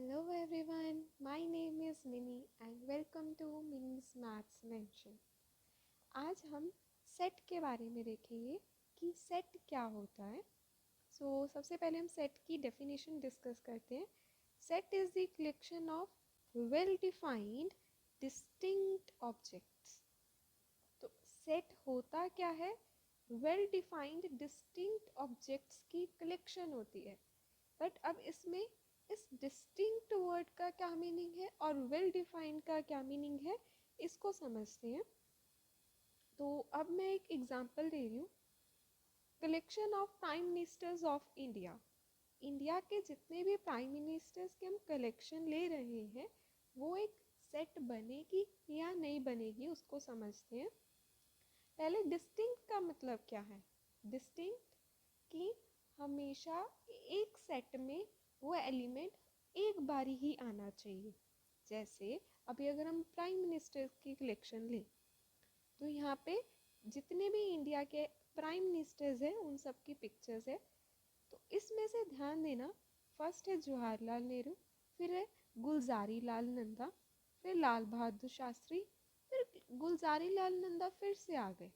Hello everyone, my name is Mini and welcome to Mini's Maths Mention। आज हम set के बारे में देखेंगे कि सेट क्या होता है। सबसे पहले हम सेट की डेफिनेशन डिस्कस करते हैं। Set is the collection of well defined distinct objects. तो सेट होता क्या है? वेल डिफाइंड डिस्टिंक्ट ऑब्जेक्ट्स की कलेक्शन होती है। बट अब इसमें इस डिस्टिंक्ट वर्ड का क्या मीनिंग है और वेल डिफाइंड का क्या मीनिंग है, इसको समझते हैं। तो अब मैं एक एग्जांपल दे रही हूँ। Collection of prime ministers of India. India के जितने भी प्राइम मिनिस्टर्स के हम कलेक्शन ले रहे हैं, वो एक सेट बनेगी या नहीं बनेगी, उसको समझते हैं। पहले डिस्टिंक्ट का मतलब क्या है? डिस्टिंक्ट कि हमेशा एक सेट में वो एलिमेंट एक बारी ही आना चाहिए। जैसे अभी अगर हम प्राइम मिनिस्टर की कलेक्शन लें, तो यहाँ पे जितने भी इंडिया के प्राइम मिनिस्टर्स हैं उन सब की पिक्चर्स है। तो इसमें से ध्यान देना, फर्स्ट है जवाहरलाल नेहरू, फिर है गुलजारी लाल नंदा, फिर लाल बहादुर शास्त्री, फिर गुलजारी लाल नंदा फिर से आ गए,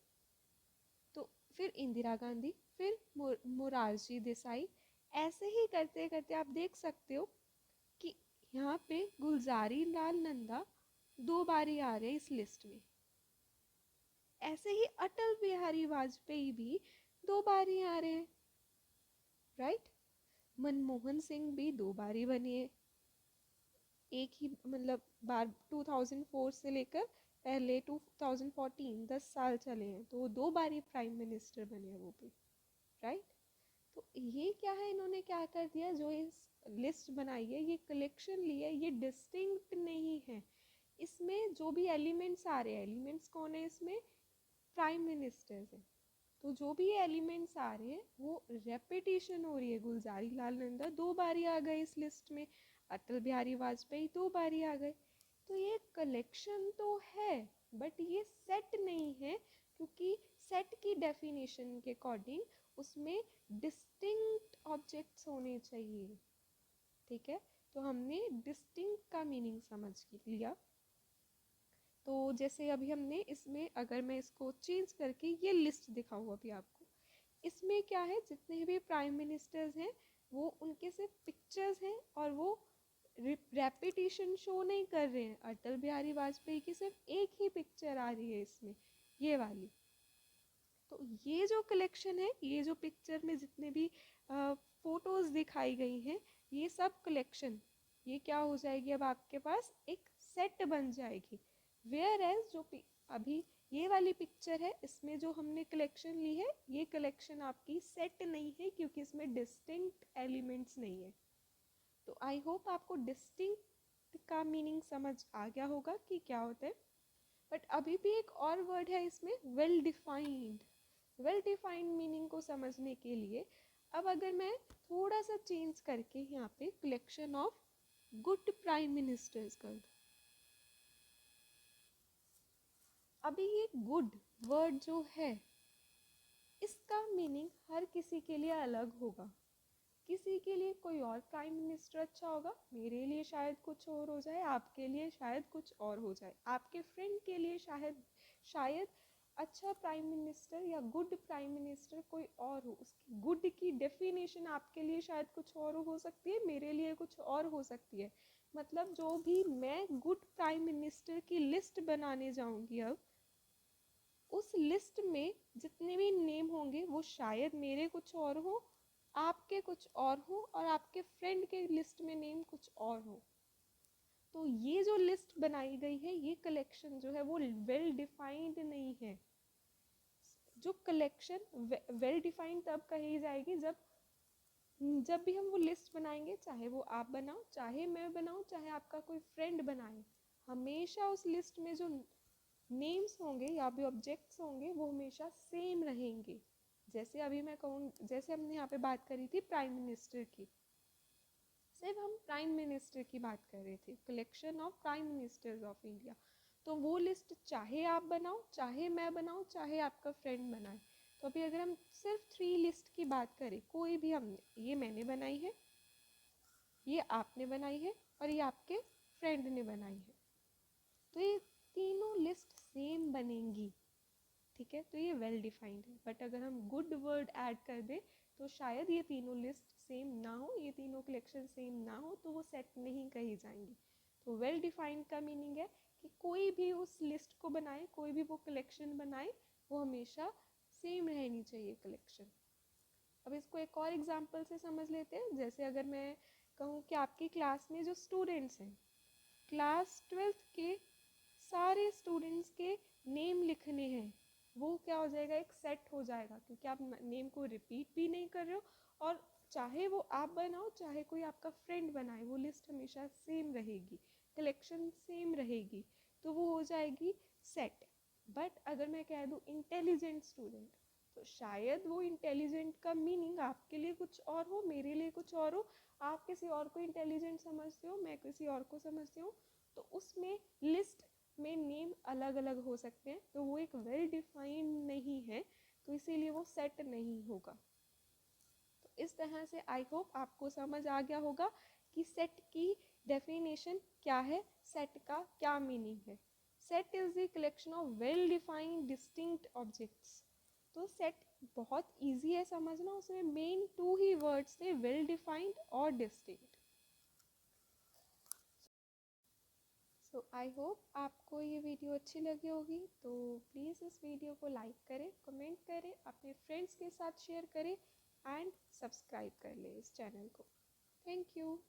तो फिर इंदिरा गांधी, फिर मोरारजी देसाई। ऐसे ही करते करते आप देख सकते हो कि यहाँ पे गुलजारी लाल नंदा 2 बारी आ रहे हैं इस लिस्ट में। ऐसे ही अटल बिहारी वाजपेयी भी 2 बारी आ रहे हैं, राइट। मनमोहन सिंह भी 2 बारी बने हैं, एक ही मतलब बार 2004 से लेकर पहले 2014 10 साल चले हैं, तो वो 2 बारी प्राइम मिनिस्टर बने हैं वो भी, राइट। तो ये क्या है, इन्होंने क्या कर दिया, जो इस लिस्ट बनाई है, ये कलेक्शन ली है, ये डिस्टिंक्ट नहीं है। इसमें जो भी एलिमेंट्स आ रहे हैं, एलिमेंट्स कौन है इसमें? प्राइम मिनिस्टर्स है। तो जो भी एलिमेंट्स आ रहे हैं वो रेपिटेशन हो रही है। गुलजारी लाल नंदा 2 बारी आ गए इस लिस्ट में, अटल बिहारी वाजपेयी 2 बारी आ गए। तो ये कलेक्शन तो है, बट ये सेट नहीं है, क्योंकि सेट की डेफिनेशन के अकॉर्डिंग उसमें डिस्टिंक्ट ऑब्जेक्ट्स होने चाहिए। ठीक है, तो हमने डिस्टिंक्ट का मीनिंग समझ लिया। तो जैसे अभी हमने इसमें, अगर मैं इसको चेंज करके ये लिस्ट दिखाऊँ अभी आपको, इसमें क्या है, जितने भी प्राइम मिनिस्टर्स हैं वो उनके सिर्फ पिक्चर्स हैं और वो रेपिटेशन शो नहीं कर रहे हैं। अटल बिहारी वाजपेयी की सिर्फ एक ही पिक्चर आ रही है इसमें, ये वाली। तो ये जो कलेक्शन है, ये जो पिक्चर में जितने भी फोटोज दिखाई गई हैं, ये सब कलेक्शन, ये क्या हो जाएगी, अब आपके पास एक सेट बन जाएगी। वेयर एज जो अभी ये वाली पिक्चर है, इसमें जो हमने कलेक्शन ली है, ये कलेक्शन आपकी सेट नहीं है, क्योंकि इसमें डिस्टिंक्ट एलिमेंट्स नहीं है। तो आई होप आपको डिस्टिंक्ट का मीनिंग समझ आ गया होगा कि क्या होता है। बट अभी भी एक और वर्ड है इसमें, well defined. Well defined meaning को समझने के लिए अब अगर मैं थोड़ा सा चेंज करके यहाँ पे collection of good prime ministers कर दूँ। अभी ये गुड वर्ड जो है, इसका मीनिंग हर किसी के लिए अलग होगा। किसी के लिए कोई और प्राइम मिनिस्टर अच्छा होगा, मेरे लिए शायद कुछ और हो जाए, आपके लिए शायद कुछ और हो जाए, आपके फ्रेंड के लिए शायद शायद अच्छा प्राइम मिनिस्टर या गुड प्राइम मिनिस्टर कोई और हो। उसकी गुड की डेफिनेशन आपके लिए शायद कुछ और हो सकती है, मेरे लिए कुछ और हो सकती है। मतलब जो भी मैं गुड प्राइम मिनिस्टर की लिस्ट बनाने जाऊंगी, अब उस लिस्ट में जितने भी नेम होंगे वो शायद मेरे कुछ और हो, आपके कुछ और हो, और आपके फ्रेंड के लिस्ट में नेम कुछ और हो। तो ये जो लिस्ट बनाई गई है, ये कलेक्शन जो है वो वेल डिफाइंड नहीं है। जो कलेक्शन वेल डिफाइंड तब कही जाएगी जब जब भी हम वो लिस्ट बनाएंगे, चाहे वो आप बनाओ, चाहे मैं बनाऊं, चाहे आपका कोई फ्रेंड बनाए, हमेशा उस लिस्ट में जो नेम्स होंगे या भी ऑब्जेक्ट्स होंगे वो हमेशा सेम रहेंगे। जैसे अभी मैं कहूँ, जैसे हमने यहाँ पे बात करी थी प्राइम मिनिस्टर की, सिर्फ हम प्राइम मिनिस्टर की बात कर रहे थे, collection of prime ministers of India. तो वो लिस्ट चाहे आप बनाओ, चाहे मैं बनाऊँ, चाहे आपका फ्रेंड बनाए। तो अभी अगर हम सिर्फ 3 लिस्ट की बात करें, कोई भी, हमने ये मैंने बनाई है, ये आपने बनाई है और ये आपके फ्रेंड ने बनाई है। तो ये तीनों लिस्ट सेम बनेंगी, ठीक है। तो ये वेल डिफाइंड है। बट अगर हम गुड वर्ड ऐड कर दें तो शायद ये तीनों लिस्ट सेम ना हो, ये तीनों कलेक्शन सेम ना हो, तो वो सेट नहीं कही जाएंगी। तो वेल डिफाइंड का मीनिंग है कि कोई भी उस लिस्ट को बनाए, कोई भी वो कलेक्शन बनाए, वो हमेशा सेम रहनी चाहिए कलेक्शन। अब इसको एक और एग्जांपल से समझ लेते हैं। जैसे अगर मैं कहूँ कि आपकी क्लास में जो स्टूडेंट्स हैं, क्लास 12th के सारे स्टूडेंट्स के नेम लिखने हैं, वो क्या हो जाएगा, एक सेट हो जाएगा, क्योंकि आप नेम को रिपीट भी नहीं कर रहे हो, और चाहे वो आप बनाओ चाहे कोई आपका फ्रेंड बनाए, वो लिस्ट हमेशा सेम रहेगी, कलेक्शन सेम रहेगी, तो वो हो जाएगी सेट। बट अगर मैं कह दूँ इंटेलिजेंट स्टूडेंट, तो शायद वो इंटेलिजेंट का मीनिंग आपके लिए कुछ और हो, मेरे लिए कुछ और हो, आप किसी और को इंटेलिजेंट समझते हो, मैं किसी और को समझती हूँ, तो उसमें लिस्ट में नेम अलग अलग हो सकते हैं, तो वो एक वेल डिफाइंड नहीं है, तो इसीलिए वो सेट नहीं होगा। तो इस तरह से आई होप आपको समझ आ गया होगा कि सेट की डेफिनेशन क्या है, सेट का क्या मीनिंग है। Set is the collection of well defined distinct objects. तो सेट बहुत इजी है समझना, उसमें मेन टू ही वर्ड्स थे, वेल डिफाइंड और डिस्टिंक्ट। सो आई होप आपको ये वीडियो अच्छी लगी होगी, तो प्लीज़ इस वीडियो को लाइक करें, कमेंट करें, अपने फ्रेंड्स के साथ शेयर करें एंड सब्सक्राइब कर लें इस चैनल को। Thank you.